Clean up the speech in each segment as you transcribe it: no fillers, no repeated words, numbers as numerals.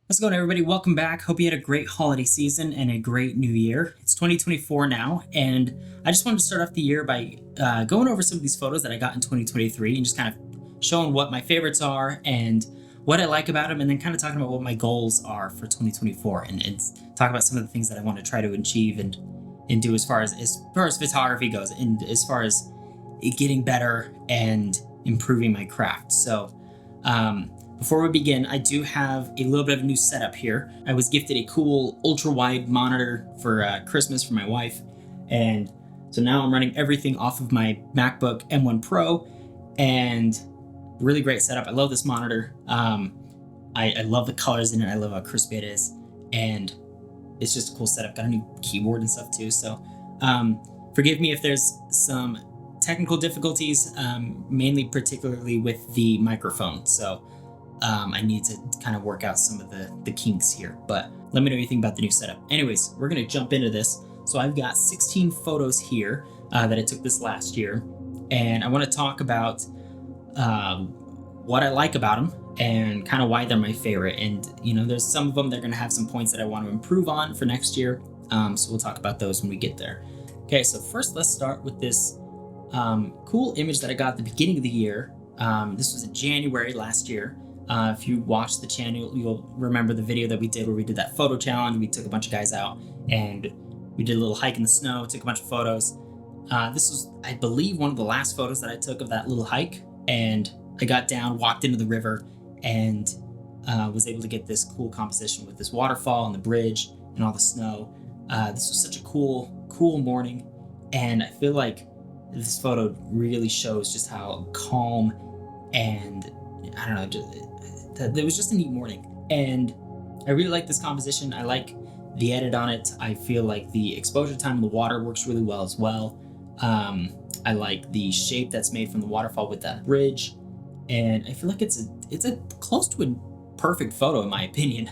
How's it going, everybody? Welcome back. Hope you had a great holiday season and a great new year. It's 2024 now, and I just wanted to start off the year by going over some of these photos that I got in 2023 and just kind of showing what my favorites are and what I like about them, and then kind of talking about what my goals are for 2024 and talk about some of the things that I want to try to achieve and do as far as photography goes, and as far as it getting better and improving my craft. Before we begin, I do have a little bit of a new setup here. I was gifted a cool ultra wide monitor for Christmas from my wife, and so now I'm running everything off of my MacBook M1 Pro, and really great setup. I love this monitor. I love the colors in it. I love how crispy it is, and it's just a cool setup. Got a new keyboard and stuff too. Forgive me if there's some technical difficulties, mainly particularly with the microphone. I need to kind of work out some of the kinks here, but let me know what you think about the new setup. Anyways, we're going to jump into this. So I've got 16 photos here that I took this last year, and I want to talk about what I like about them and kind of why they're my favorite. And, there's some of them that are going to have some points that I want to improve on for next year. So we'll talk about those when we get there. Okay, so first let's start with this cool image that I got at the beginning of the year. This was in January last year. If you watch the channel, you'll remember the video that we did where we did that photo challenge. We took a bunch of guys out and we did a little hike in the snow, took a bunch of photos. This was, I believe, one of the last photos that I took of that little hike. And I got down, walked into the river, and was able to get this cool composition with this waterfall and the bridge and all the snow. This was such a cool morning. And I feel like this photo really shows just how calm and, I don't know, it was just a neat morning, and I really like this composition. I like the edit on it. I feel like the exposure time in the water works really well as well. I like the shape that's made from the waterfall with that bridge, and I feel like it's a close to a perfect photo in my opinion.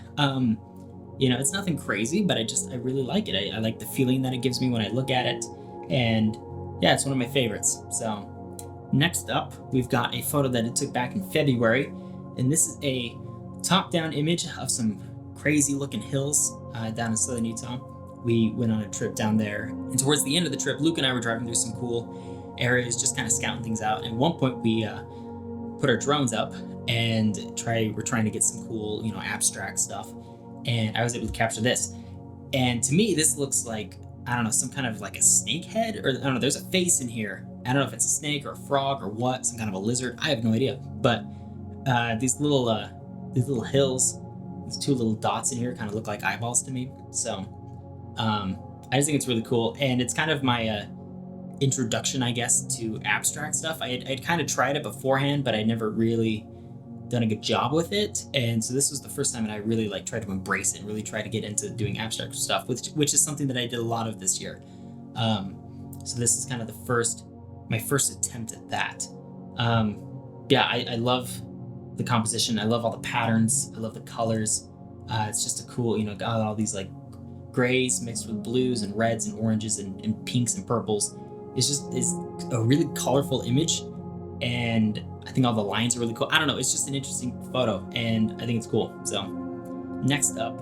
It's nothing crazy, but I really like it. I like the feeling that it gives me when I look at it, and yeah, it's one of my favorites. So next up, we've got a photo that I took back in February. And this is a top-down image of some crazy-looking hills down in southern Utah. We went on a trip down there, and towards the end of the trip, Luke and I were driving through some cool areas, just kind of scouting things out. And at one point, we put our drones up and we're trying to get some cool, abstract stuff. And I was able to capture this. And to me, this looks like, I don't know, some kind of like a snake head, or I don't know. There's a face in here. I don't know if it's a snake or a frog or what, some kind of a lizard. I have no idea, but. These little hills, these two little dots in here kind of look like eyeballs to me. So I just think it's really cool, and it's kind of my introduction, I guess, to abstract stuff. I'd kind of tried it beforehand, but I'd never really done a good job with it, and so this was the first time that I really tried to embrace it and really try to get into doing abstract stuff, which is something that I did a lot of this year. So this is kind of my first attempt at that. I love the composition. I love all the patterns. I love the colors. It's just a cool, got all these grays mixed with blues and reds and oranges and pinks and purples. It's a really colorful image, and I think all the lines are really cool. I don't know. It's just an interesting photo, and I think it's cool. So next up,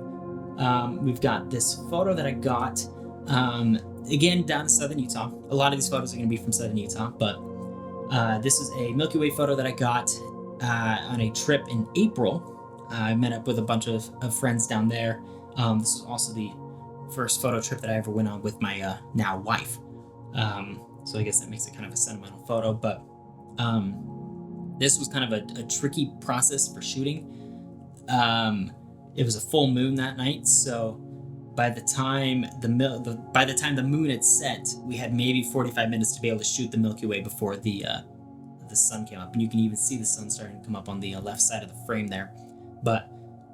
we've got this photo that I got, again, down in southern Utah. A lot of these photos are going to be from southern Utah, but this is a Milky Way photo that I got on a trip in April. I met up with a bunch of friends down there. This was also the first photo trip that I ever went on with my now wife. So I guess that makes it kind of a sentimental photo, but this was kind of a tricky process for shooting. It was a full moon that night, so by the time the moon had set, we had maybe 45 minutes to be able to shoot the Milky Way before the sun came up, and you can even see the sun starting to come up on the left side of the frame there. But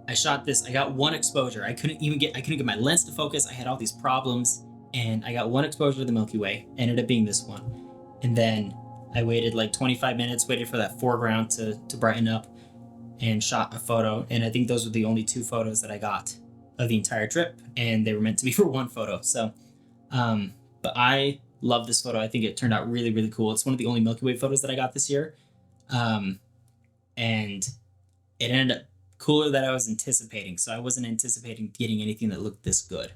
I shot this. I got one exposure. I couldn't get my lens to focus. I had all these problems, and I got one exposure to the Milky Way. Ended up being this one, and then I waited 25 minutes, waited for that foreground to brighten up, and shot a photo. And I think those were the only two photos that I got of the entire trip, and they were meant to be for one photo. So, but I love this photo. I think it turned out really, really cool. It's one of the only Milky Way photos that I got this year. And it ended up cooler than I was anticipating. So I wasn't anticipating getting anything that looked this good.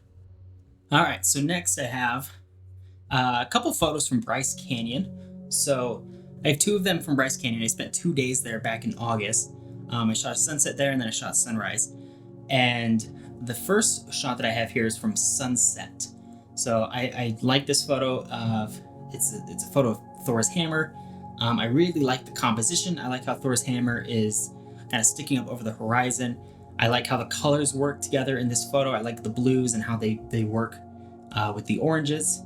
All right, so next I have a couple photos from Bryce Canyon. So I have two of them from Bryce Canyon. I spent 2 days there back in August. I shot a sunset there and then I shot sunrise. And the first shot that I have here is from sunset. So I like this photo of, it's a photo of Thor's hammer. I really like the composition. I like how Thor's hammer is kind of sticking up over the horizon. I like how the colors work together in this photo. I like the blues and how they work with the oranges.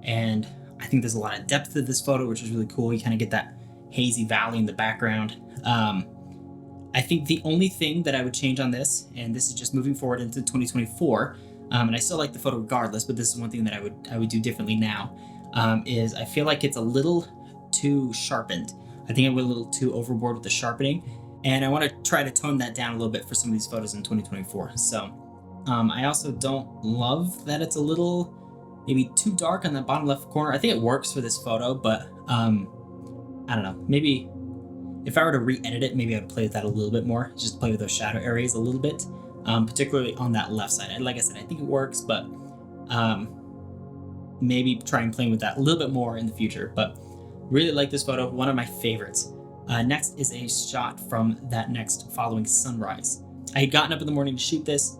And I think there's a lot of depth to this photo, which is really cool. You kind of get that hazy valley in the background. I think the only thing that I would change on this, and this is just moving forward into 2024, and I still like the photo regardless, but this is one thing that I would do differently now, is I feel like it's a little too sharpened. I think I went a little too overboard with the sharpening, and I want to try to tone that down a little bit for some of these photos in 2024. So I also don't love that it's a little maybe too dark on the bottom left corner. I think it works for this photo, but I don't know, maybe if I were to re-edit it, maybe I'd play with that a little bit more, just play with those shadow areas a little bit, particularly on that left side. And like I said, I think it works, but maybe try and play with that a little bit more in the future. But really like this photo, one of my favorites. Next is a shot from that next following sunrise. I had gotten up in the morning to shoot this.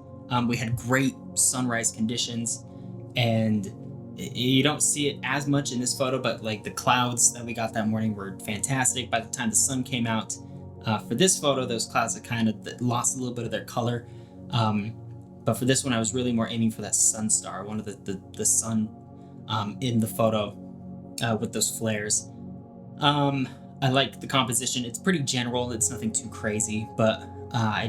We had great sunrise conditions, and you don't see it as much in this photo, but like the clouds that we got that morning were fantastic. By the time the sun came out, for this photo, those clouds had kind of lost a little bit of their color. But for this one, I was really more aiming for that sun star, one of the sun in the photo with those flares. I like the composition. It's pretty general. It's nothing too crazy, but I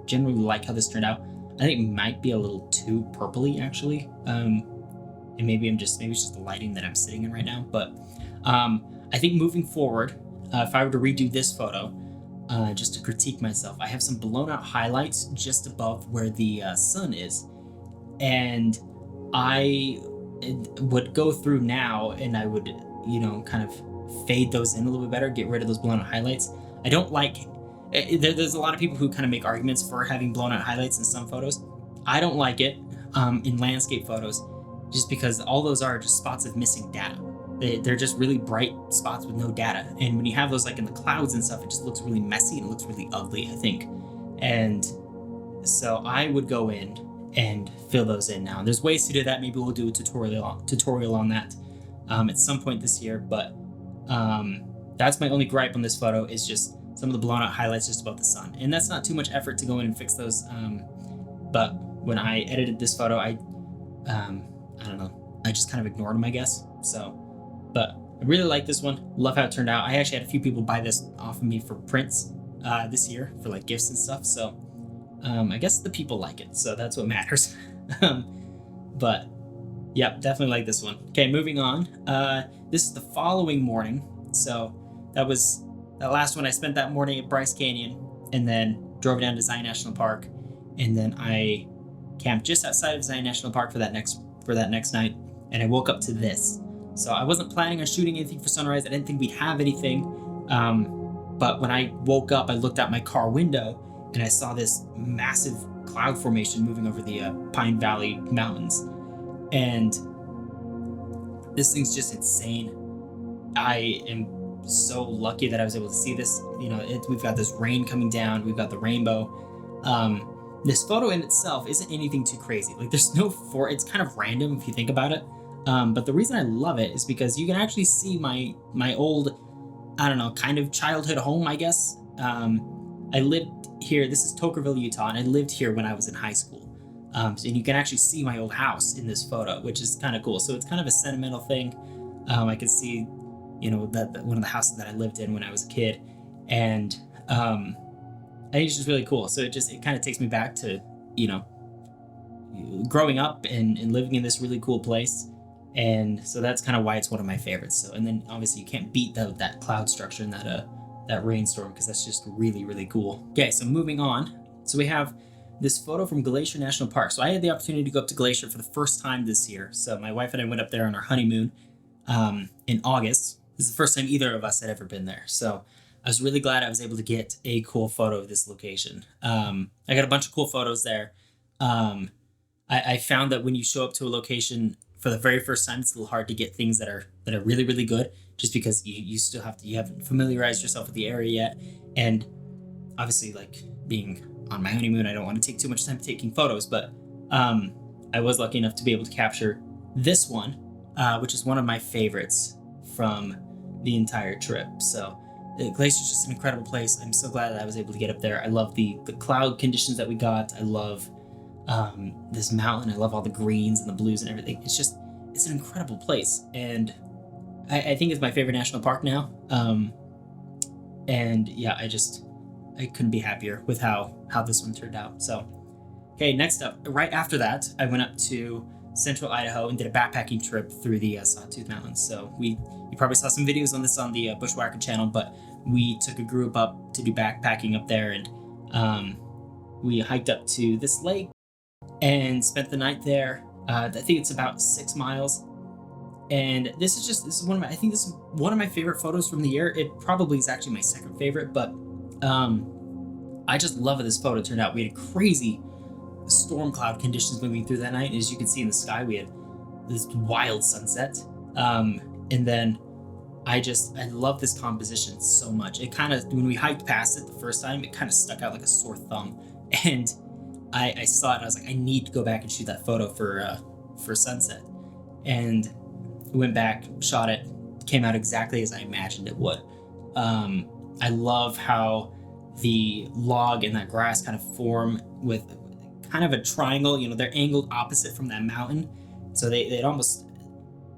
generally like how this turned out. I think it might be a little too purpley, actually. And maybe it's just the lighting that I'm sitting in right now. But I think moving forward, if I were to redo this photo, just to critique myself, I have some blown out highlights just above where the sun is. And I would go through now and I would, kind of fade those in a little bit better, get rid of those blown out highlights. I don't like, there's a lot of people who kind of make arguments for having blown out highlights in some photos. I don't like it in landscape photos, just because all those are just spots of missing data. They're just really bright spots with no data. And when you have those like in the clouds and stuff, it just looks really messy and it looks really ugly, I think. And so I would go in and fill those in now. There's ways to do that. Maybe we'll do a tutorial on that at some point this year. But that's my only gripe on this photo, is just some of the blown out highlights just above the sun. And that's not too much effort to go in and fix those. But when I edited this photo, I don't know, I just kind of ignored them, I guess. So, but I really like this one. Love how it turned out. I actually had a few people buy this off of me for prints this year for like gifts and stuff. So I guess the people like it. So that's what matters. But yeah, definitely like this one. Okay, moving on. This is the following morning. So that last one I spent that morning at Bryce Canyon, and then drove down to Zion National Park. And then I camped just outside of Zion National Park for that next night, and I woke up to this. So I wasn't planning on shooting anything for sunrise. I didn't think we'd have anything. But when I woke up, I looked out my car window and I saw this massive cloud formation moving over the Pine Valley Mountains. And this thing's just insane. I am so lucky that I was able to see this. We've got this rain coming down. We've got the rainbow. This photo in itself isn't anything too crazy. Like there's it's kind of random if you think about it. But the reason I love it is because you can actually see my old, I don't know, kind of childhood home, I guess. I lived here. This is Tokerville, Utah, and I lived here when I was in high school. And you can actually see my old house in this photo, which is kind of cool. So it's kind of a sentimental thing. I can see, that one of the houses that I lived in when I was a kid, and I think it's just really cool. So it kind of takes me back to, growing up and living in this really cool place. And so that's kind of why it's one of my favorites. So, and then obviously you can't beat that cloud structure and that rainstorm, because that's just really, really cool. Okay, so moving on. So we have this photo from Glacier National Park. So I had the opportunity to go up to Glacier for the first time this year. So my wife and I went up there on our honeymoon in August. This is the first time either of us had ever been there. So I was really glad I was able to get a cool photo of this location. I got a bunch of cool photos there. Um, I found that when you show up to a location for the very first time, it's a little hard to get things that are really, really good, just because you still you haven't familiarized yourself with the area yet. And obviously, like, being on my honeymoon, I don't want to take too much time taking photos, but I was lucky enough to be able to capture this one, which is one of my favorites from the entire trip. So the glacier is just an incredible place. I'm so glad that I was able to get up there. I love the cloud conditions that we got. I love this mountain. I love all the greens and the blues and everything. It's an incredible place, and I think it's my favorite national park now. And yeah, I couldn't be happier with how this one turned out. So, okay, next up, right after that, I went up to central Idaho and did a backpacking trip through the Sawtooth Mountains. So you probably saw some videos on this on the Bushwhacker channel, but we took a group up to do backpacking up there, and we hiked up to this lake and spent the night there. I think it's about 6 miles. And this is one of my, I think this is one of my favorite photos from the year. It probably is actually my second favorite, but I just love how this photo turned out. We had crazy storm cloud conditions moving through that night. And as you can see in the sky, we had this wild sunset. And then I love this composition so much. It kind of, when we hiked past it the first time, it kind of stuck out like a sore thumb. And I saw it and I was like, I need to go back and shoot that photo for sunset. And went back, shot it, came out exactly as I imagined it would. I love how the log and that grass kind of form with kind of a triangle. You know, they're angled opposite from that mountain, so it almost,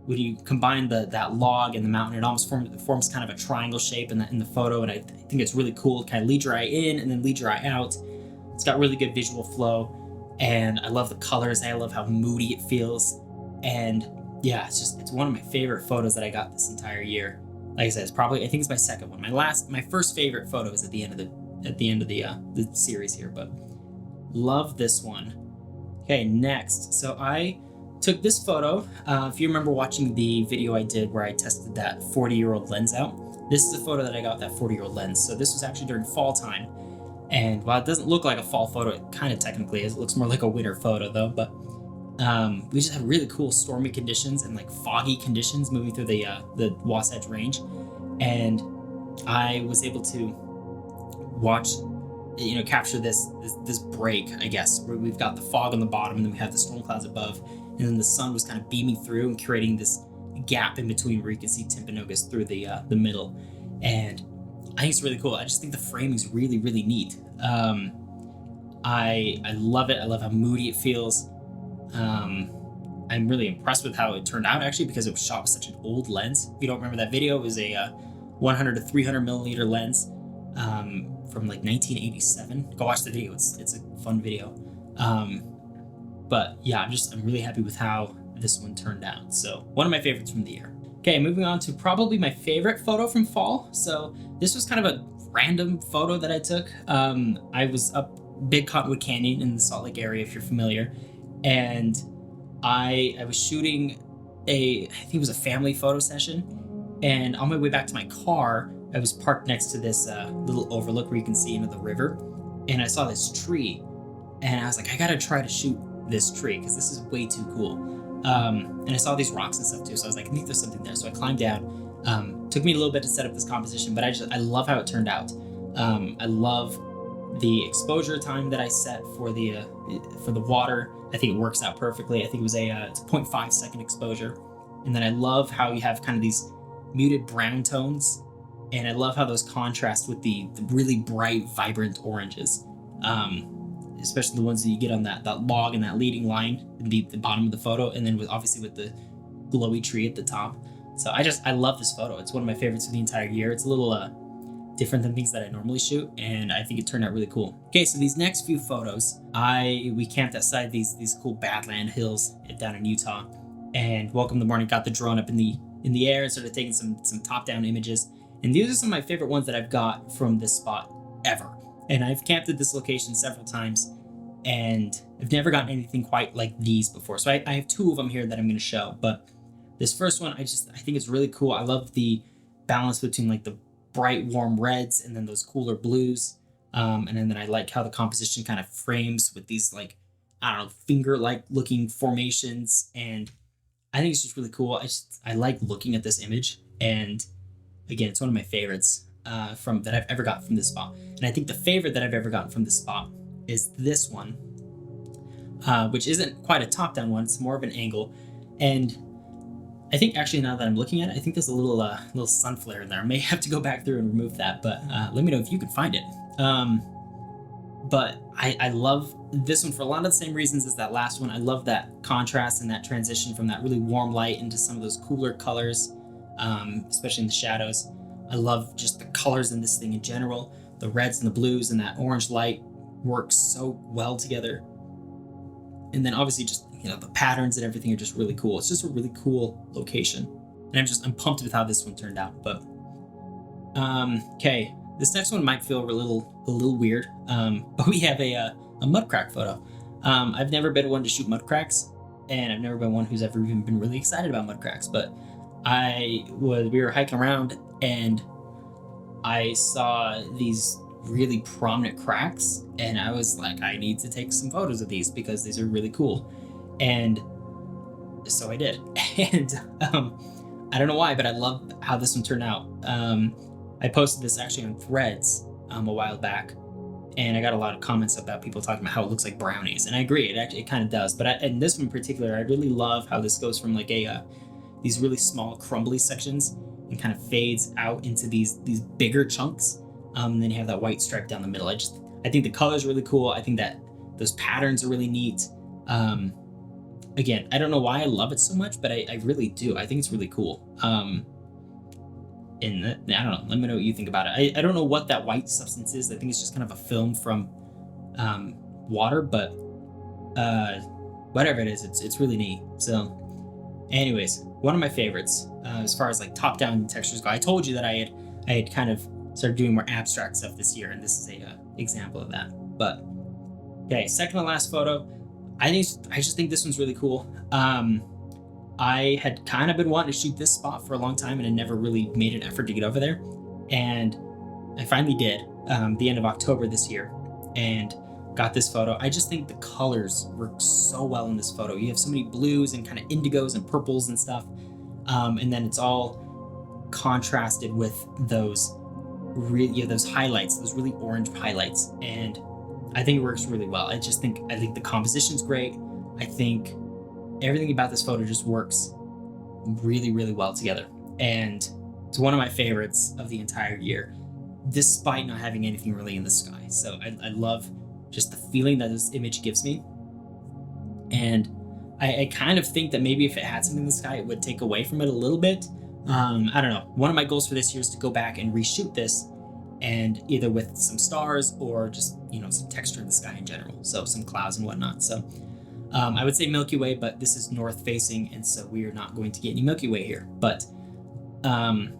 when you combine that log and the mountain, it almost forms kind of a triangle shape in the photo. And I think it's really cool. It kind of leads your eye in and then leads your eye out. It's got really good visual flow, and I love the colors. I love how moody it feels, and yeah, it's one of my favorite photos that I got this entire year. Like I said, I think it's my second one. My first favorite photo is at the end of the series here, but love this one. Okay, next. So I took this photo. If you remember watching the video I did where I tested that 40-year-old lens out, this is a photo that I got with that 40-year-old lens. So this was actually during fall time. And while it doesn't look like a fall photo, it kind of technically is. It looks more like a winter photo though, but we just had really cool stormy conditions and like foggy conditions moving through the Wasatch Range, and I was able to watch, capture this break, I guess, where we've got the fog on the bottom and then we have the storm clouds above, and then the sun was kind of beaming through and creating this gap in between where you can see Timpanogos through the middle, and I think it's really cool. I just think the framing is really, really neat. I love it. I love how moody it feels. I'm really impressed with how it turned out, actually, because it was shot with such an old lens. If you don't remember that video, it was a 100 to 300 millimeter lens from like 1987. Go watch the video. It's a fun video. But yeah, I'm really happy with how this one turned out. So one of my favorites from the year. Okay, moving on to probably my favorite photo from fall. So this was kind of a random photo that I took. I was up Big Cottonwood Canyon in the Salt Lake area, if you're familiar, and I was shooting I think it was a family photo session, and on my way back to my car, I was parked next to this little overlook where you can see into the river, and I saw this tree, and I was like, I gotta try to shoot this tree because this is way too cool. And I saw these rocks and stuff too, so I was like, I think there's something there. So I climbed down. Took me a little bit to set up this composition, but I love how it turned out. I love the exposure time that I set for the water. I think it works out perfectly. I think it was it's a 0.5 second exposure, and then I love how you have kind of these muted brown tones, and I love how those contrast with the really bright, vibrant oranges. Especially the ones that you get on that log and that leading line in the bottom of the photo, and then obviously with the glowy tree at the top. So I love this photo. It's one of my favorites of the entire year. It's a little different than things that I normally shoot, and I think it turned out really cool. Okay, so these next few photos, we camped outside these cool Badland hills down in Utah, and welcome the morning, got the drone up in the air and started taking some top-down images. And these are some of my favorite ones that I've got from this spot ever. And I've camped at this location several times, and I've never gotten anything quite like these before. So I have two of them here that I'm going to show. But this first one, I think it's really cool. I love the balance between like the bright warm reds and then those cooler blues. And then I like how the composition kind of frames with these like, I don't know, finger like looking formations. And I think it's just really cool. I like looking at this image, and again, it's one of my favorites from that I've ever gotten from this spot. And I think the favorite that I've ever gotten from this spot is this one, which isn't quite a top down one. It's more of an angle, and I think actually now that I'm looking at it, I think there's a little sun flare in there. I may have to go back through and remove that, but let me know if you can find it. But I love this one for a lot of the same reasons as that last one. I love that contrast and that transition from that really warm light into some of those cooler colors, especially in the shadows. I love just the colors in this thing in general. The reds and the blues and that orange light work so well together. And then obviously just, the patterns and everything are just really cool. It's just a really cool location. And I'm pumped with how this one turned out. But okay, this next one might feel a little weird. But we have a mud crack photo. I've never been one to shoot mud cracks, and I've never been one who's ever even been really excited about mud cracks. But we were hiking around, and I saw these really prominent cracks, and I was like, I need to take some photos of these because these are really cool. And so I did. And I don't know why, but I love how this one turned out. I posted this actually on Threads a while back, and I got a lot of comments about people talking about how it looks like brownies, and I agree, it kind of does. But in this one in particular, I really love how this goes from like these really small crumbly sections and kind of fades out into these bigger chunks. And then you have that white stripe down the middle. I think the colors are really cool. I think that those patterns are really neat. Again, I don't know why I love it so much, but I really do. I think it's really cool. And I don't know. Let me know what you think about it. I don't know what that white substance is. I think it's just kind of a film from water, but whatever it is, it's really neat. So, anyways, one of my favorites as far as like top-down textures go. I told you that I had kind of started doing more abstract stuff this year, and this is a example of that. But okay, second to last photo. I just think this one's really cool. I had kind of been wanting to shoot this spot for a long time, and I never really made an effort to get over there. And I finally did the end of October this year, and got this photo. I just think the colors work so well in this photo. You have so many blues and kind of indigos and purples and stuff. And then it's all contrasted with those those highlights, those really orange highlights. And I think it works really well. I think the composition's great. I think everything about this photo just works really, really well together. And it's one of my favorites of the entire year, despite not having anything really in the sky. So I love just the feeling that this image gives me. And I kind of think that maybe if it had something in the sky, it would take away from it a little bit. I don't know. One of my goals for this year is to go back and reshoot this, and either with some stars or just, some texture in the sky in general. So some clouds and whatnot. So I would say Milky Way, but this is north facing, and so we are not going to get any Milky Way here. But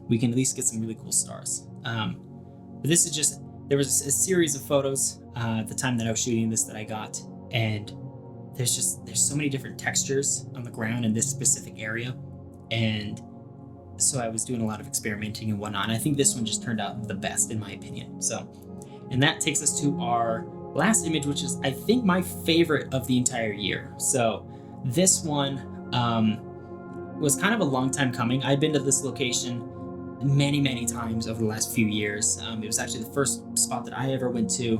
we can at least get some really cool stars. But this is there was a series of photos at the time that I was shooting this that I got, and there's so many different textures on the ground in this specific area. And so I was doing a lot of experimenting and whatnot. And I think this one just turned out the best in my opinion. So, and that takes us to our last image, which is I think my favorite of the entire year. So this one was kind of a long time coming. I'd been to this location many, many times over the last few years. It was actually the first spot that I ever went to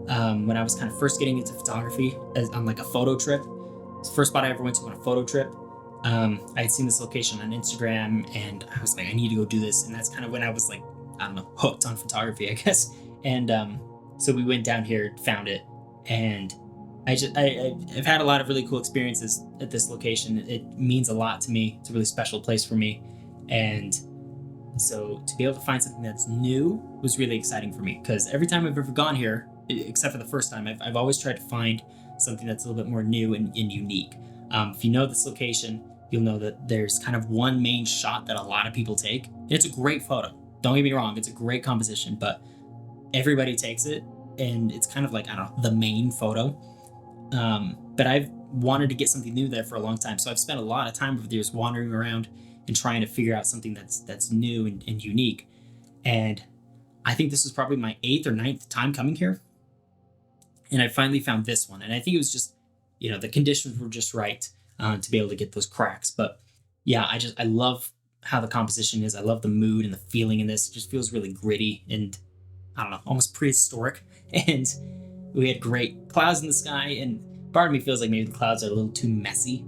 when I was kind of first getting into photography on like a photo trip. It's the first spot I ever went to on a photo trip. I had seen this location on Instagram, and I was like, I need to go do this. And that's kind of when I was like, I don't know, hooked on photography, I guess. And so we went down here, found it, and I've had a lot of really cool experiences at this location. It means a lot to me. It's a really special place for me. And so to be able to find something that's new was really exciting for me, because every time I've ever gone here, except for the first time, I've always tried to find something that's a little bit more new and unique. If you know this location, you'll know that there's kind of one main shot that a lot of people take. It's a great photo. Don't get me wrong. It's a great composition, but everybody takes it, and it's kind of like, I don't know, the main photo. But I've wanted to get something new there for a long time. So I've spent a lot of time over the years wandering around and trying to figure out something that's new and unique. And I think this was probably my 8th or 9th time coming here. And I finally found this one. And I think it was just, the conditions were just right to be able to get those cracks. But yeah, I love how the composition is. I love the mood and the feeling in this. It just feels really gritty and, I don't know, almost prehistoric. And we had great clouds in the sky. And part of me feels like maybe the clouds are a little too messy.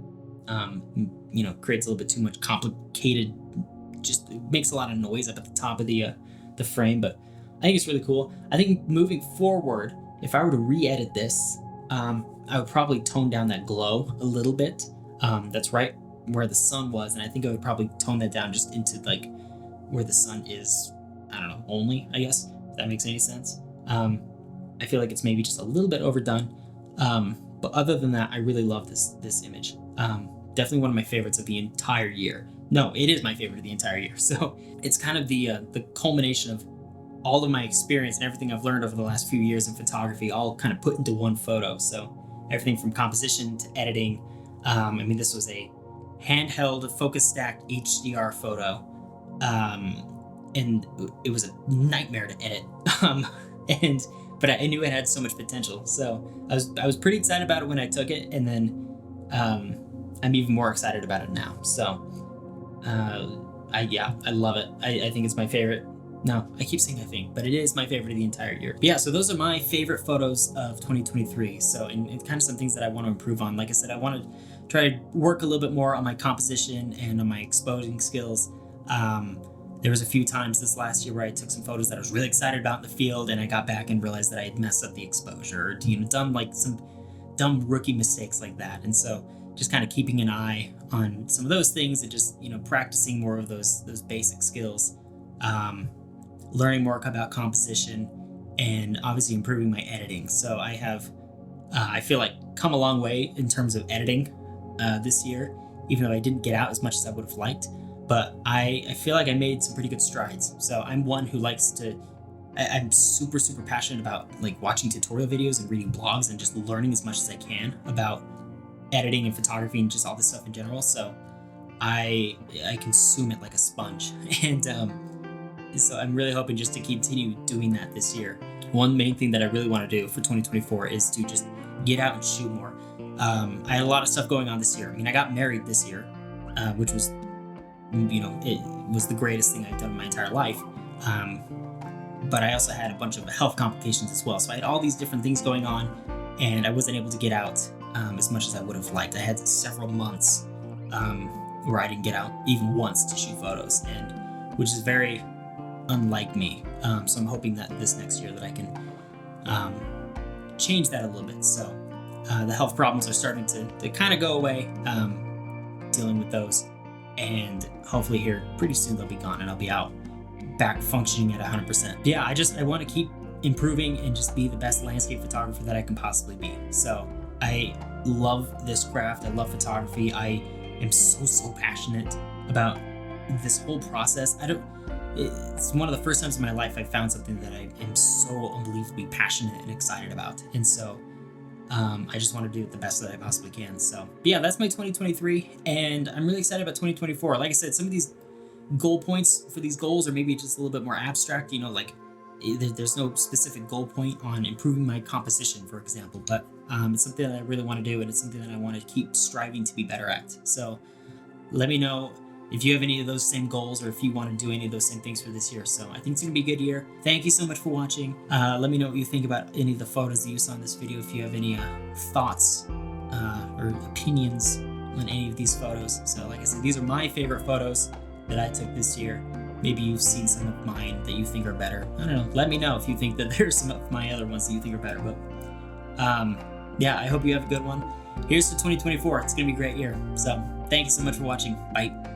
Creates a little bit too much complicated, just makes a lot of noise up at the top of the frame. But I think it's really cool. I think moving forward, if I were to re-edit this, I would probably tone down that glow a little bit. That's right where the sun was, and I think I would probably tone that down just into like where the sun is, I don't know, only, I guess, if that makes any sense. I feel like it's maybe just a little bit overdone. But other than that, I really love this image. Definitely one of my favorites of the entire year. No, it is my favorite of the entire year. So it's kind of the culmination of all of my experience and everything I've learned over the last few years in photography, all kind of put into one photo. So everything from composition to editing. This was a handheld focus stacked HDR photo. And it was a nightmare to edit. But I knew it had so much potential. So I was pretty excited about it when I took it. And then I'm even more excited about it now. So I love it. I think it's my favorite. No, I keep saying I think, but it is my favorite of the entire year. But yeah, so those are my favorite photos of 2023. So, and kind of some things that I want to improve on. Like I said, I want to try to work a little bit more on my composition and on my exposing skills. There was a few times this last year where I took some photos that I was really excited about in the field, and I got back and realized that I had messed up the exposure, or done like some dumb rookie mistakes like that. And so just kind of keeping an eye on some of those things and just, practicing more of those basic skills. Learning more about composition, and obviously improving my editing. So I have, I feel like, come a long way in terms of editing this year, even though I didn't get out as much as I would have liked. But I feel like I made some pretty good strides. So I'm one who likes to, I'm super, super passionate about like watching tutorial videos and reading blogs and just learning as much as I can about editing and photography and just all this stuff in general. So I consume it like a sponge. And so I'm really hoping just to continue doing that this year. One main thing that I really want to do for 2024 is to just get out and shoot more. I had a lot of stuff going on this year. I got married this year, which was, it was the greatest thing I've done in my entire life. But I also had a bunch of health complications as well. So I had all these different things going on, and I wasn't able to get out as much as I would have liked. I had several months where I didn't get out even once to shoot photos, and which is very unlike me. So I'm hoping that this next year that I can change that a little bit. So the health problems are starting to kind of go away, dealing with those, and hopefully here pretty soon they'll be gone and I'll be out back functioning at 100%. Yeah, I want to keep improving and just be the best landscape photographer that I can possibly be. So I love this craft. I love photography. I am so passionate about this whole process. It's one of the first times in my life I found something that I am so unbelievably passionate and excited about. And so I just want to do it the best that I possibly can. So yeah, that's my 2023, and I'm really excited about 2024. Like I said, some of these goal points for these goals are maybe just a little bit more abstract, like there's no specific goal point on improving my composition, for example, but it's something that I really want to do, and it's something that I want to keep striving to be better at. So let me know if you have any of those same goals, or if you want to do any of those same things for this year. So I think it's going to be a good year. Thank you so much for watching. Let me know what you think about any of the photos that you saw in this video. If you have any thoughts or opinions on any of these photos. So like I said, these are my favorite photos that I took this year. Maybe you've seen some of mine that you think are better. I don't know. Let me know if you think that there's some of my other ones that you think are better. But yeah, I hope you have a good one. Here's to 2024. It's going to be a great year. So thank you so much for watching. Bye.